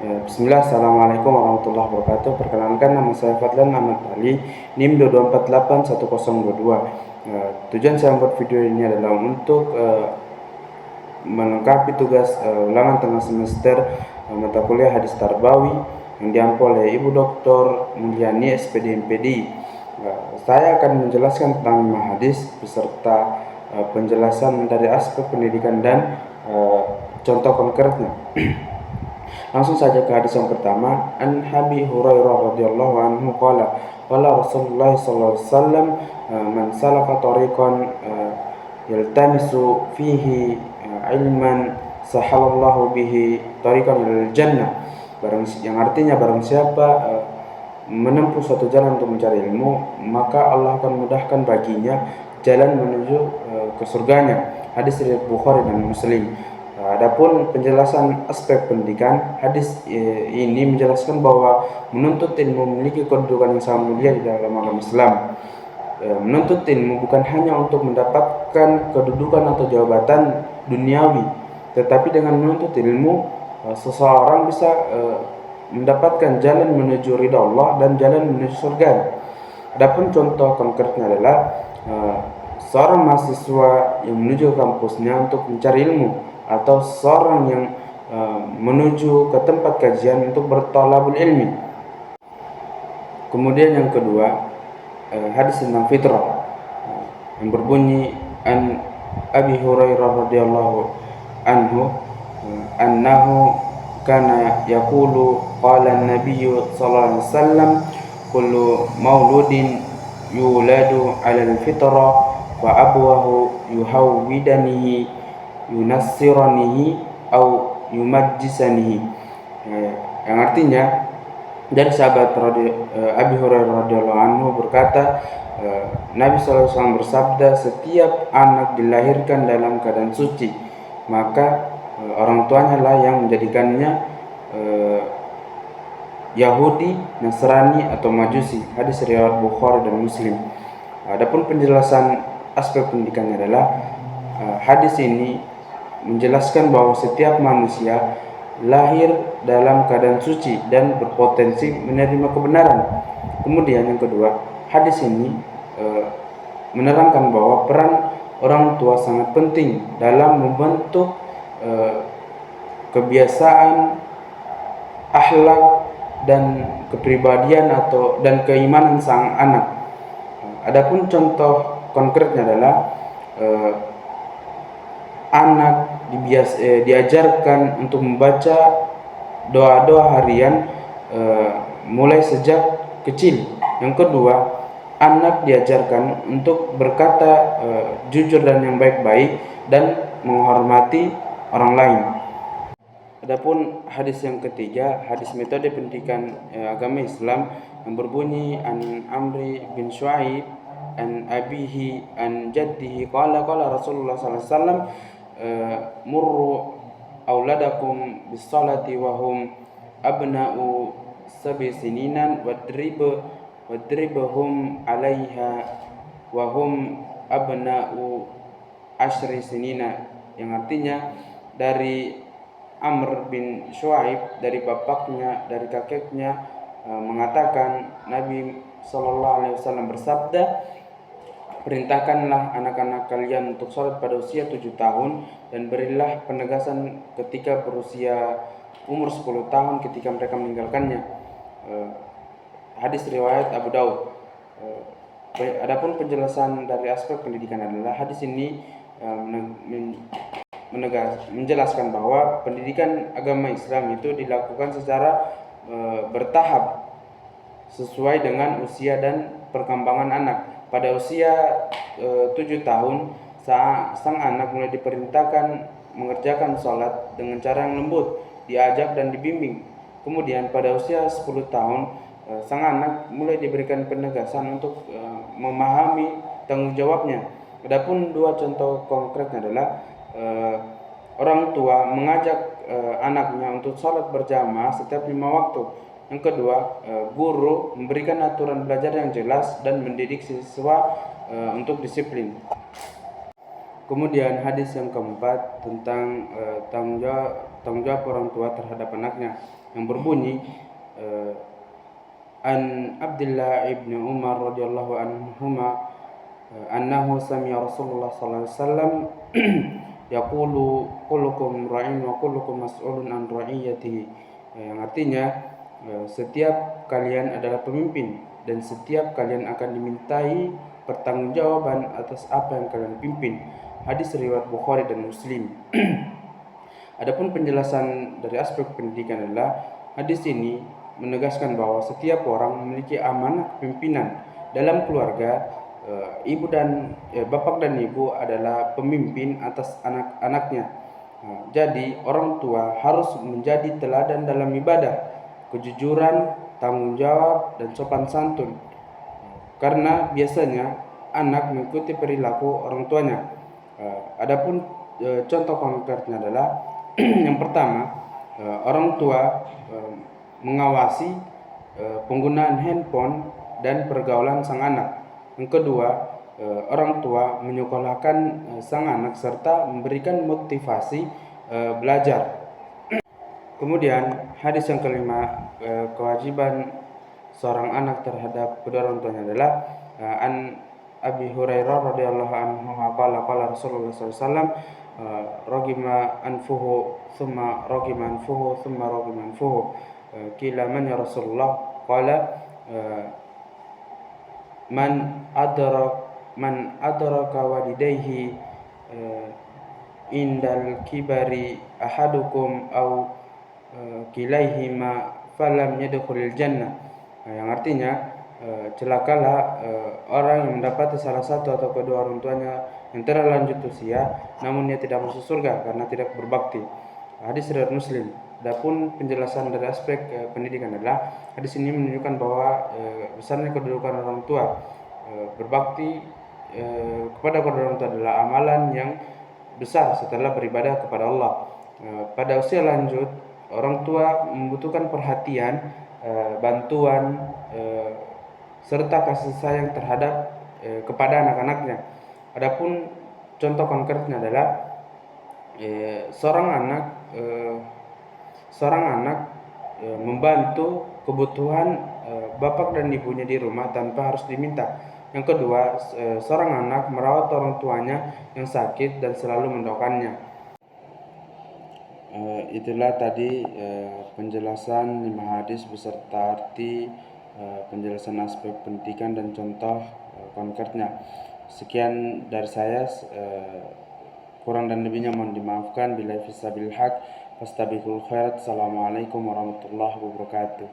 Bismillah, Assalamualaikum warahmatullahi wabarakatuh. Perkenalkan, nama saya Fadlan Ahmad Ali, NIM 22481022. Tujuan saya membuat video ini adalah untuk melengkapi tugas ulangan tengah semester mata kuliah hadis tarbawi yang diampu oleh Ibu Dr. Mulyani SPD MPD. Saya akan menjelaskan tentang 5 hadis beserta penjelasan dari aspek pendidikan dan contoh konkretnya. Langsung saja ke hadis yang pertama. An Abi Hurairah radhiyallahu anhu qala qala Rasulullah sallallahu alaihi wasallam man salaka tariqan yaltamisu fihi ilman sahalallahu bihi tariqan ilal jannah. Yang artinya barang siapa menempuh suatu jalan untuk mencari ilmu, maka Allah akan mudahkan baginya jalan menuju ke surganya. Hadis riwayat Bukhari dan Muslim. Adapun penjelasan aspek pendidikan, hadis ini menjelaskan bahwa menuntut ilmu memiliki kedudukan yang sangat mulia di dalam agama Islam. Menuntut ilmu bukan hanya untuk mendapatkan kedudukan atau jabatan duniawi, tetapi dengan menuntut ilmu seseorang bisa mendapatkan jalan menuju ridha Allah dan jalan menuju surga. Adapun contoh konkretnya adalah seorang mahasiswa yang menuju kampusnya untuk mencari ilmu, atau seorang yang menuju ke tempat kajian untuk berthalabul ilmi. Kemudian yang kedua, hadis tentang fitrah yang berbunyi an Abi Hurairah radhiyallahu anhu annahu kana yaqulu qala an-nabiy sallallahu alaihi wasallam kullu mauludin yuladu 'ala al-fitrah wa abawahu yuhawwidanihi yunassiranihi au yumajjisanihi, yang artinya dari sahabat Abi Hurairah radhiyallahu anhu berkata, Nabi SAW bersabda, setiap anak dilahirkan dalam keadaan suci, maka orang tuanya lah yang menjadikannya Yahudi, Nasrani atau Majusi. Hadis riwayat Bukhari dan Muslim. Adapun penjelasan aspek pendidikannya adalah hadis ini menjelaskan bahwa setiap manusia lahir dalam keadaan suci dan berpotensi menerima kebenaran. Kemudian yang kedua, hadis ini menerangkan bahwa peran orang tua sangat penting dalam membentuk kebiasaan, akhlak dan kepribadian dan keimanan sang anak. Adapun contoh konkretnya adalah anak diajarkan untuk membaca doa-doa harian mulai sejak kecil. Yang kedua, anak diajarkan untuk berkata jujur dan yang baik-baik dan menghormati orang lain. Adapun hadis yang ketiga, hadis metode pendidikan agama Islam yang berbunyi an Amri bin Shu'aib an abihi an jaddihi qala Rasulullah sallallahu alaihi wasallam murru auladakum bis salati wa hum abna'u sab'i sininan wadribhum 'alaiha wa hum abna'u asyri sinina, yang artinya dari Amr bin Shu'aib, dari bapaknya, dari kakeknya mengatakan, Nabi sallallahu alaihi wasallam bersabda, perintahkanlah anak-anak kalian untuk sholat pada usia 7 tahun dan berilah penegasan ketika berusia umur 10 tahun ketika mereka meninggalkannya. Hadis riwayat Abu Daud. Adapun penjelasan dari aspek pendidikan adalah hadis ini menjelaskan bahwa pendidikan agama Islam itu dilakukan secara bertahap sesuai dengan usia dan perkembangan anak. Pada usia 7 tahun, sang anak mulai diperintahkan mengerjakan sholat dengan cara yang lembut, diajak dan dibimbing. Kemudian pada usia 10 tahun, sang anak mulai diberikan penegasan untuk memahami tanggung jawabnya. Adapun dua contoh konkretnya adalah orang tua mengajak anaknya untuk sholat berjamaah setiap 5 waktu. Yang kedua, guru memberikan aturan belajar yang jelas dan mendidik siswa untuk disiplin. Kemudian hadis yang keempat tentang tanggung jawab orang tua terhadap anaknya, yang berbunyi an Abdullah ibn Umar radhiyallahu anhuma annahu sami'a Rasulullah sallallahu alaihi wasallam yaqulu kullukum ra'in wa kullukum mas'ulun an ra'iyatihi, yang artinya setiap kalian adalah pemimpin dan setiap kalian akan dimintai pertanggungjawaban atas apa yang kalian pimpin. Hadis riwayat Bukhari dan Muslim. Adapun penjelasan dari aspek pendidikan adalah hadis ini menegaskan bahwa setiap orang memiliki amanah kepemimpinan dalam keluarga. Bapak dan ibu adalah pemimpin atas anak-anaknya. Jadi orang tua harus menjadi teladan dalam ibadah, kejujuran, tanggung jawab, dan sopan santun. Karena biasanya anak mengikuti perilaku orang tuanya. Adapun contoh konkretnya adalah yang pertama, orang tua mengawasi penggunaan handphone dan pergaulan sang anak. Yang kedua, orang tua menyekolahkan sang anak serta memberikan motivasi belajar. Kemudian hadis yang kelima, kewajiban seorang anak terhadap kedua orang tuanya adalah an Abi Hurairah radhiyallahu anhu qala Rasulullah sallallahu alaihi wasallam ragima anfuhu thumma ragima anfuhu thumma ragima anfuhu qila man ya Rasulullah qala man adraka walidayhi indal kibari ahadukum au kilaihima falam yadkhulil jannah, yang artinya celakalah orang yang mendapati salah satu atau kedua orang tuanya yang telah lanjut usia namun dia tidak masuk surga karena tidak berbakti. Hadis riwayat Muslim. Adapun penjelasan dari aspek pendidikan adalah hadis ini menunjukkan bahwa besarnya kedudukan orang tua. Berbakti kepada kedua orang tua adalah amalan yang besar setelah beribadah kepada Allah. Pada usia lanjut, orang tua membutuhkan perhatian, bantuan, serta kasih sayang terhadap kepada anak-anaknya. Adapun contoh konkretnya adalah seorang anak membantu kebutuhan bapak dan ibunya di rumah tanpa harus diminta. Yang kedua, seorang anak merawat orang tuanya yang sakit dan selalu mendoakannya. Itulah tadi penjelasan 5 hadis beserta arti, penjelasan aspek pendidikan dan contoh konkretnya. Sekian dari saya, kurang dan lebihnya mohon dimaafkan. Billahi fissabil haq fastabiqul khairat. Assalamualaikum warahmatullahi wabarakatuh.